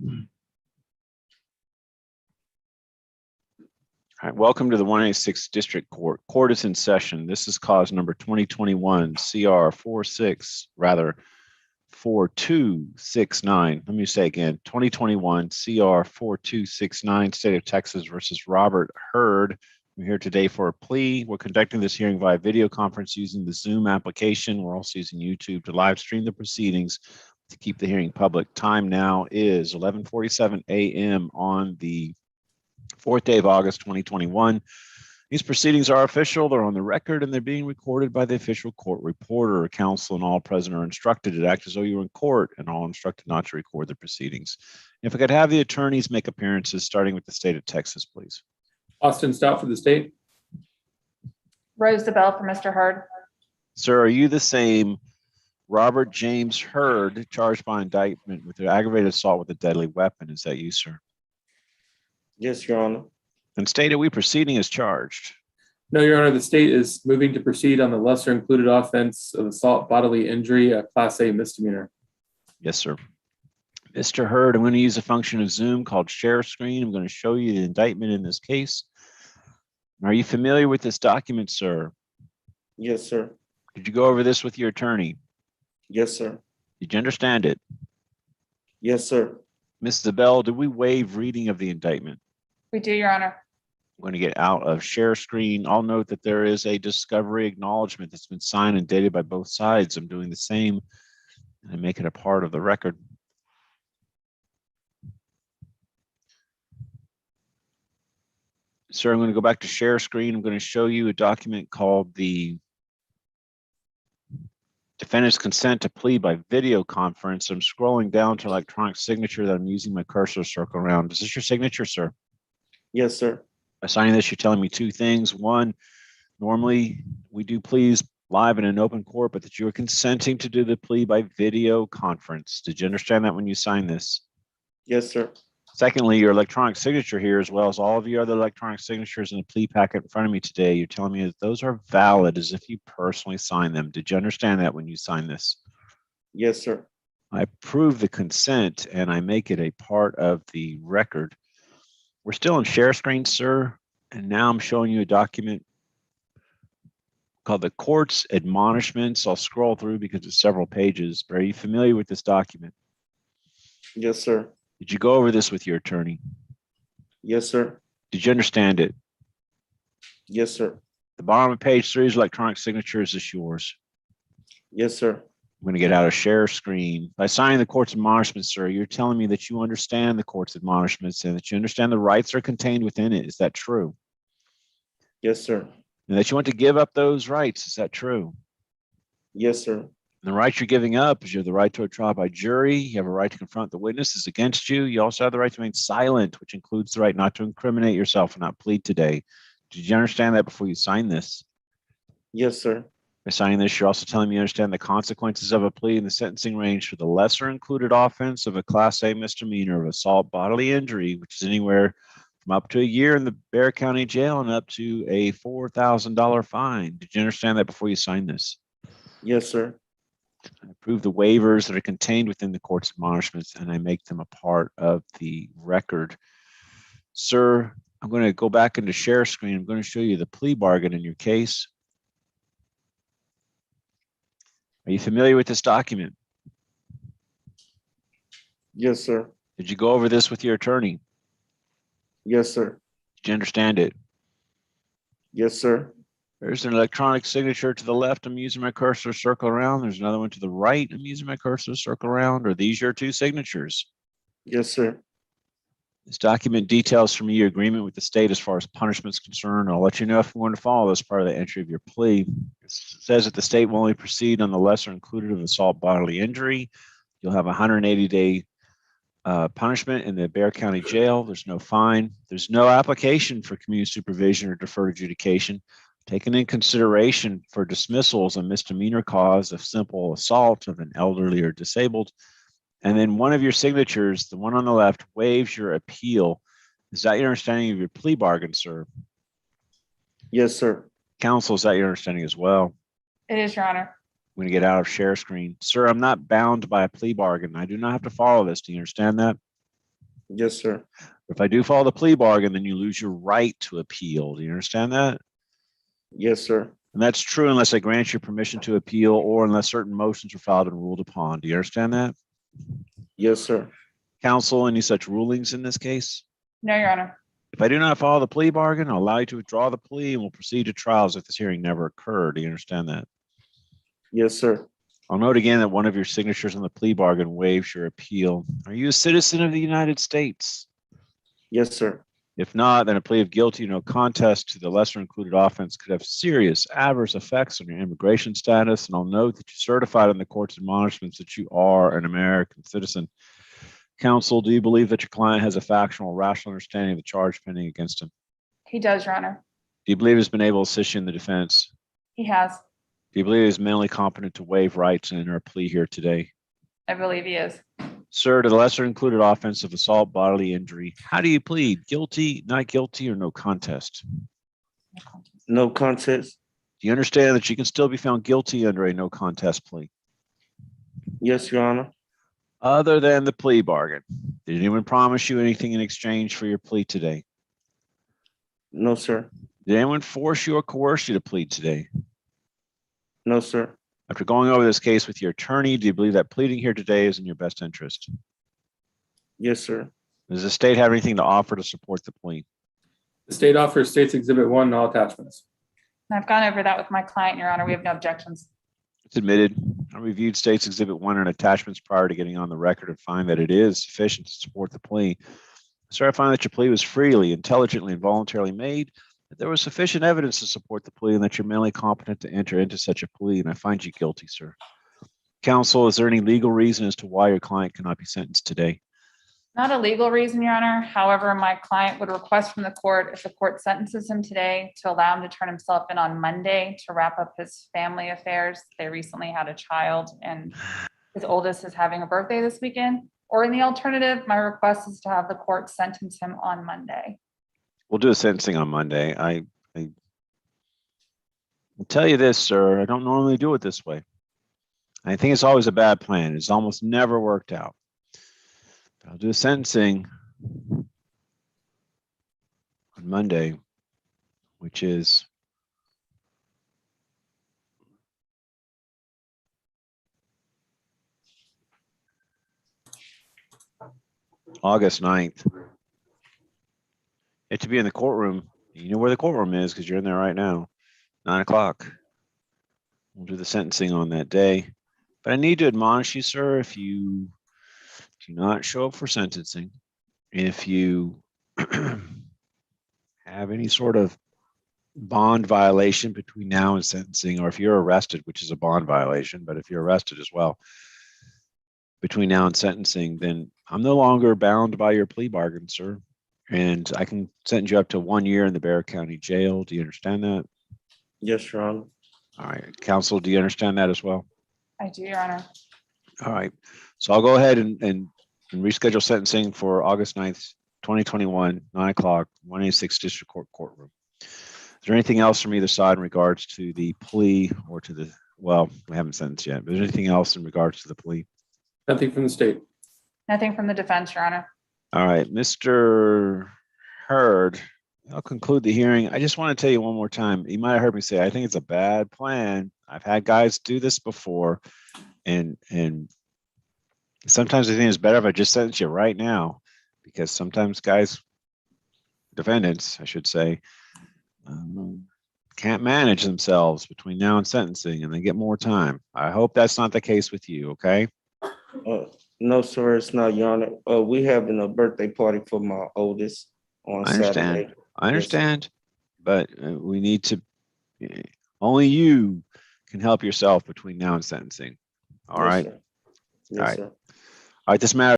All right, welcome to the 186th District Court. Court is in session. This is cause number 2021 CR 4269. Let me say again, 2021 CR 4269, State of Texas versus Robert Hurd. We're here today for a plea. We're conducting this hearing via video conference using the Zoom application. We're also using YouTube to live stream the proceedings to keep the hearing public. Time now is 11:47 a.m. on the 4th day of August 2021. These proceedings are official, they're on the record, and they're being recorded by the official court reporter. Counsel and all present are instructed to act as though you were in court, and all instructed not to record the proceedings. If I could have the attorneys make appearances, starting with the state of Texas, please. Austin Stout for the state. Rose DeBell for Mr. Hurd. Sir, are you the same Robert James Hurd, charged by indictment with the aggravated assault with a deadly weapon? Is that you, sir? Yes, Your Honor. And state, are we proceeding as charged? No, Your Honor, the state is moving to proceed on the lesser included offense of assault bodily injury, a Class A misdemeanor. Yes, sir. Mr. Hurd, I'm going to use a function of Zoom called share screen. I'm going to show you the indictment in this case. Are you familiar with this document, sir? Yes, sir. Did you go over this with your attorney? Yes, sir. Did you understand it? Yes, sir. Ms. Zabel, did we waive reading of the indictment? We do, Your Honor. I'm going to get out of share screen. I'll note that there is a discovery acknowledgement that's been signed and dated by both sides. I'm doing the same and make it a part of the record. Sir, I'm going to go back to share screen. I'm going to show you a document called the defendant's consent to plea by video conference. I'm scrolling down to electronic signature that I'm using my cursor to circle around. Is this your signature, sir? Yes, sir. By signing this, you're telling me two things. One, normally we do pleas live in an open court, but that you are consenting to do the plea by video conference. Did you understand that when you signed this? Yes, sir. Secondly, your electronic signature here, as well as all of your other electronic signatures in the plea packet in front of me today, you're telling me that those are valid as if you personally signed them. Did you understand that when you signed this? Yes, sir. I approve the consent and I make it a part of the record. We're still in share screen, sir, and now I'm showing you a document called the court's admonishments. I'll scroll through because it's several pages, but are you familiar with this document? Yes, sir. Did you go over this with your attorney? Yes, sir. Did you understand it? Yes, sir. The bottom of page 3 is electronic signature. Is this yours? Yes, sir. I'm going to get out of share screen. By signing the court's admonishments, sir, you're telling me that you understand the court's admonishments and that you understand the rights that are contained within it. Is that true? Yes, sir. And that you want to give up those rights. Is that true? Yes, sir. And the right you're giving up is you have the right to a trial by jury. You have a right to confront the witnesses against you. You also have the right to remain silent, which includes the right not to incriminate yourself and not plead today. Did you understand that before you signed this? Yes, sir. By signing this, you're also telling me you understand the consequences of a plea in the sentencing range for the lesser included offense of a Class A misdemeanor of assault bodily injury, which is anywhere from up to a year in the Bexar County Jail and up to a $4,000 fine. Did you understand that before you signed this? Yes, sir. I approve the waivers that are contained within the court's admonishments, and I make them a part of the record. Sir, I'm going to go back into share screen. I'm going to show you the plea bargain in your case. Are you familiar with this document? Yes, sir. Did you go over this with your attorney? Yes, sir. Did you understand it? Yes, sir. There's an electronic signature to the left. I'm using my cursor to circle around. There's another one to the right. I'm using my cursor to circle around. Are these your two signatures? Yes, sir. This document details from you your agreement with the state as far as punishment is concerned. I'll let you know if you want to follow this part of the entry of your plea. It says that the state will only proceed on the lesser included of assault bodily injury. You'll have a 180-day punishment in the Bexar County Jail. There's no fine. There's no application for community supervision or deferred adjudication. Taken in consideration for dismissal as a misdemeanor cause of simple assault of an elderly or disabled. And then one of your signatures, the one on the left, waives your appeal. Is that your understanding of your plea bargain, sir? Yes, sir. Counsel, is that your understanding as well? It is, Your Honor. I'm going to get out of share screen. Sir, I'm not bound by a plea bargain. I do not have to follow this. Do you understand that? Yes, sir. If I do follow the plea bargain, then you lose your right to appeal. Do you understand that? Yes, sir. And that's true unless I grant you permission to appeal or unless certain motions are filed and ruled upon. Do you understand that? Yes, sir. Counsel, any such rulings in this case? No, Your Honor. If I do not follow the plea bargain, I'll allow you to withdraw the plea and we'll proceed to trial as if this hearing never occurred. Do you understand that? Yes, sir. I'll note again that one of your signatures on the plea bargain waives your appeal. Are you a citizen of the United States? Yes, sir. If not, then a plea of guilty, no contest to the lesser included offense could have serious adverse effects on your immigration status. And I'll note that you certified in the court's admonishments that you are an American citizen. Counsel, do you believe that your client has a factual, rational understanding of the charge pending against him? He does, Your Honor. Do you believe he's been able to assist you in the defense? He has. Do you believe he's mentally competent to waive rights and enter a plea here today? I believe he is. Sir, to the lesser included offense of assault, bodily injury, how do you plead? Guilty, not guilty, or no contest? No contest. Do you understand that you can still be found guilty under a no contest plea? Yes, Your Honor. Other than the plea bargain, did anyone promise you anything in exchange for your plea today? No, sir. Did anyone force you or coerce you to plead today? No, sir. After going over this case with your attorney, do you believe that pleading here today is in your best interest? Yes, sir. Does the state have anything to offer to support the plea? The state offers State's Exhibit 1 and all attachments. I've gone over that with my client, Your Honor. We have no objections. It's admitted. I reviewed State's Exhibit 1 and attachments prior to getting on the record and find that it is sufficient to support the plea. Sir, I find that your plea was freely, intelligently, and voluntarily made, that there was sufficient evidence to support the plea and that you're mentally competent to enter into such a plea, and I find you guilty, sir. Counsel, is there any legal reason as to why your client cannot be sentenced today? Not a legal reason, Your Honor. However, my client would request from the court, if the court sentences him today, to allow him to turn himself in on Monday to wrap up his family affairs. They recently had a child and his oldest is having a birthday this weekend. Or in the alternative, my request is to have the court sentence him on Monday. We'll do a sentencing on Monday. I'll tell you this, sir, I don't normally do it this way. I think it's always a bad plan. It's almost never worked out. I'll do a sentencing on Monday, which is August 9th. You have to be in the courtroom. You know where the courtroom is because you're in there right now. 9 o'clock. We'll do the sentencing on that day. But I need to admonish you, sir, if you do not show up for sentencing, if you have any sort of bond violation between now and sentencing, or if you're arrested, which is a bond violation, but if you're arrested as well between now and sentencing, then I'm no longer bound by your plea bargain, sir. And I can sentence you up to 1 year in the Bexar County Jail. Do you understand that? Yes, Your Honor. All right. Counsel, do you understand that as well? I do, Your Honor. All right. So I'll go ahead and reschedule sentencing for August 9th, 2021, 9 o'clock, 186 District Court courtroom. Is there anything else from either side in regards to the plea or to the, well, we haven't sentenced yet, but is there anything else in regards to the plea? Nothing from the state. Nothing from the defense, Your Honor. All right, Mr. Hurd, I'll conclude the hearing. I just want to tell you one more time. You might have heard me say, I think it's a bad plan. I've had guys do this before, and sometimes I think it's better if I just sentence you right now, because sometimes guys, defendants, I should say, can't manage themselves between now and sentencing, and they get more time. I hope that's not the case with you, okay? No, sir, it's not, Your Honor. We having a birthday party for my oldest on Saturday. I understand, but we need to, only you can help yourself between now and sentencing. All right. Yes, sir. Yes, All right. sir. All right. This matter